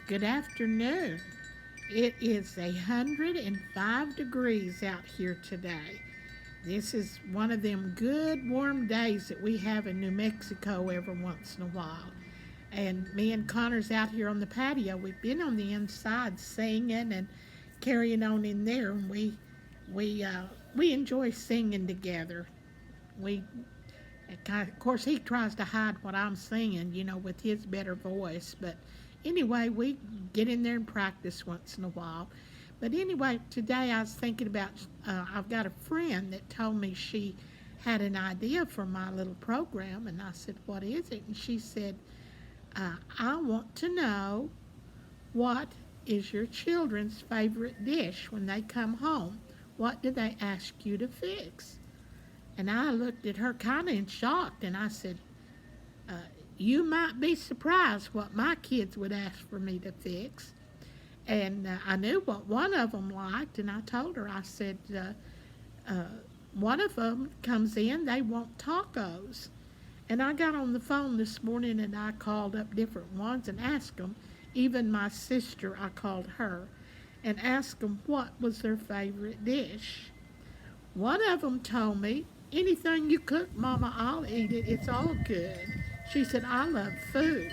Good afternoon. It is 105 degrees out here today. This is one of them good warm days that we have in New Mexico every once in a while. And me and Connor's out here on the patio. We've been on the inside singing and carrying on in there, and we we enjoy singing together. We of course, he tries to hide what I'm singing, with his better voice. But anyway, we get in there and practice once in a while. But anyway, today I was thinking about, I've got a friend that told me she had an idea for my little program. And I said, "What is it?" And she said, "I want to know what is your children's favorite dish when they come home? What do they ask you to fix?" And I looked at her kind of in shock, and I said, uh, "You might be surprised what my kids would ask for me to fix." And I knew what one of them liked, and I told her, I said, uh, "One of them comes in, they want tacos." And I got on the phone this morning and I called up different ones and asked them, even my sister, I called her, and asked them what was their favorite dish. One of them told me, "Anything you cook, Mama, I'll eat it. It's all good." She said, "I love food."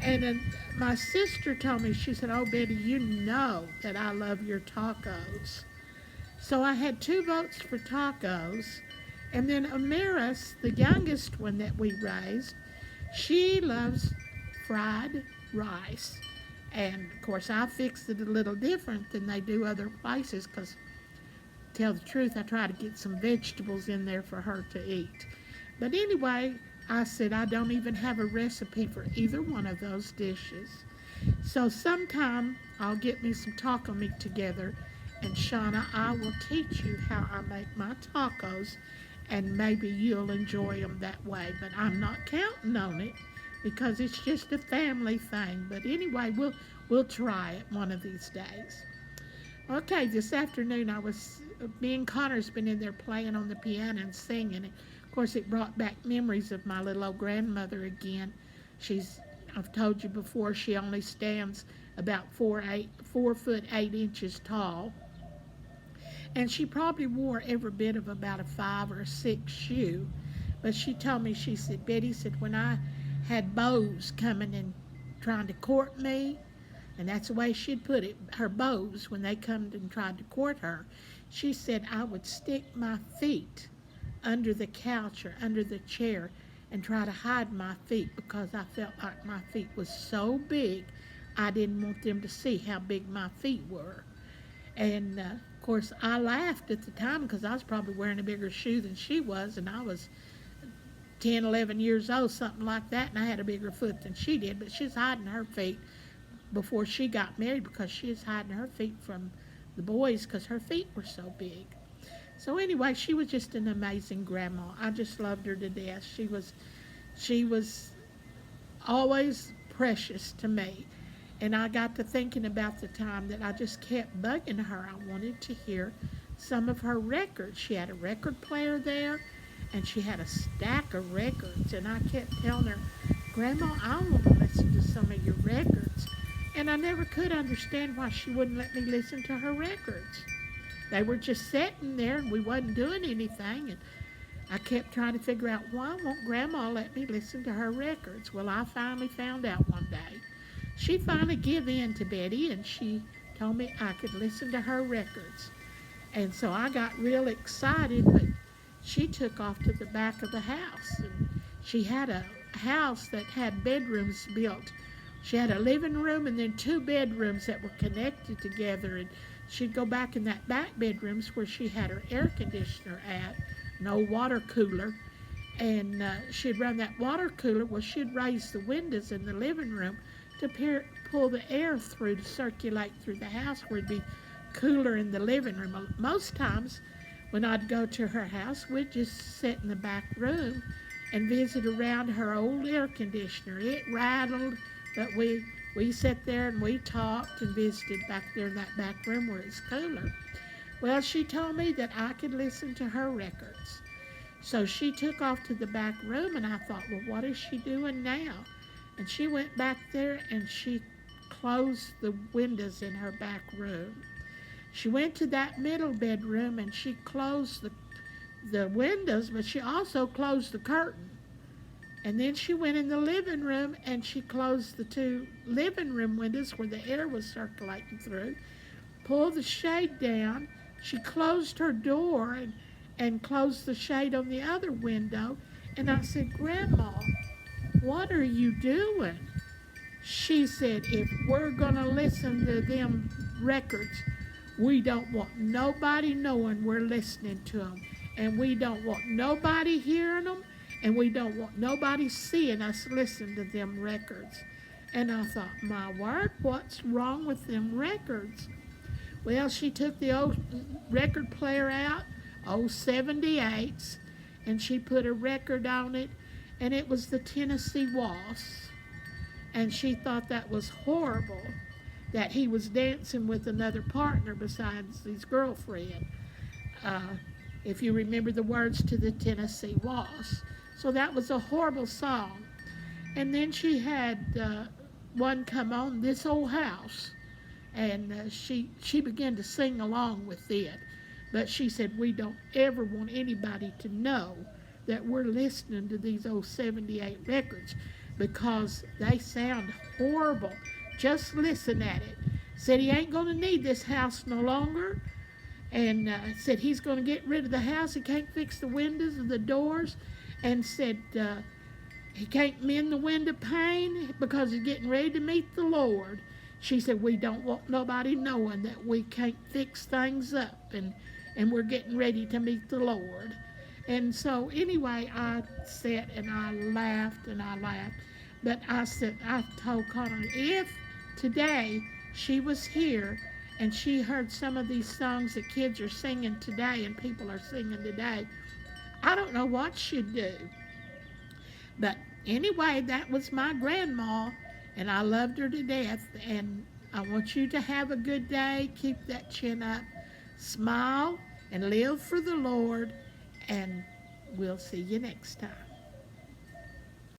And then my sister told me, she said, "Oh, Betty, you know that I love your tacos." So I had two votes for tacos. And then Amaris, the youngest one that we raised, she loves fried rice. And of course, I fixed it a little different than they do other places because, tell the truth, I try to get some vegetables in there for her to eat. But anyway, I said I don't even have a recipe for either one of those dishes. So sometime I'll get me some taco meat together, and Shauna, I will teach you how I make my tacos, and maybe you'll enjoy them that way. But I'm not counting on it because it's just a family thing. But anyway, we'll try it one of these days. Okay, this afternoon me and Connor's been in there playing on the piano and singing. Of course, it brought back memories of my little old grandmother again. I've told you before, she only stands about 4'8" tall. And she probably wore every bit of about a 5 or 6 shoe. But she told me, she said, "Betty said, when I had beaux coming and trying to court me," and that's the way she'd put it, her beaux, when they come and tried to court her, she said, "I would stick my feet under the couch or under the chair and try to hide my feet because I felt like my feet was so big I didn't want them to see how big my feet were." And of course, I laughed at the time because I was probably wearing a bigger shoe than she was, and I was 10, 11 years old, something like that, and I had a bigger foot than she did. But she's hiding her feet before she got married because she was hiding her feet from the boys because her feet were so big. So anyway, she was just an amazing grandma. I just loved her to death. She was always precious to me. And I got to thinking about the time that I just kept bugging her. I wanted to hear some of her records. She had a record player there and she had a stack of records. And I kept telling her, "Grandma, I want to listen to some of your records." And I never could understand why she wouldn't let me listen to her records. They were just sitting there and we wasn't doing anything. And I kept trying to figure out, why won't Grandma let me listen to her records? Well, I finally found out one day. She finally gave in to Betty and she told me I could listen to her records. And so I got real excited, but she took off to the back of the house. And she had a house that had bedrooms built. She had a living room and then two bedrooms that were connected together. And she'd go back in that back bedrooms where she had her air conditioner at, an old water cooler. And she'd run that water cooler. Well, she'd raise the windows in the living room to pull the air through to circulate through the house where it'd be cooler in the living room. Most times when I'd go to her house, we'd just sit in the back room and visit around her old air conditioner. It rattled, but we sat there and we talked and visited back there in that back room where it's cooler. Well, she told me that I could listen to her records. So she took off to the back room, and I thought, well, what is she doing now? And she went back there and she closed the windows in her back room. She went to that middle bedroom and she closed the windows, but she also closed the curtain. And then she went in the living room and she closed the two living room windows where the air was circulating through, pulled the shade down. She closed her door and closed the shade on the other window. And I said, Grandma, what are you doing? She said, if we're going to listen to them records, we don't want nobody knowing we're listening to them. And we don't want nobody hearing them. And we don't want nobody seeing us listen to them records. And I thought, my word, what's wrong with them records? Well, she took the old record player out, old 78s, and she put a record on it, and it was the Tennessee Waltz. And she thought that was horrible, that he was dancing with another partner besides his girlfriend, if you remember the words to the Tennessee Waltz. So that was a horrible song. And then she had one come on, This Old House, and she began to sing along with it. But she said, we don't ever want anybody to know that we're listening to these old 78 records because they sound horrible. Just listen at it. Said he ain't going to need this house no longer. And said he's going to get rid of the house. He can't fix the windows and the doors. And said he can't mend the window pane because he's getting ready to meet the Lord. She said, we don't want nobody knowing that we can't fix things up and we're getting ready to meet the Lord. And so anyway, I sat and I laughed and I laughed. But I said, I told Connor, if today she was here and she heard some of these songs that kids are singing today and people are singing today, I don't know what she'd do. But anyway, that was my grandma, and I loved her to death. And I want you to have a good day. Keep that chin up. Smile and live for the Lord. And we'll see you next time.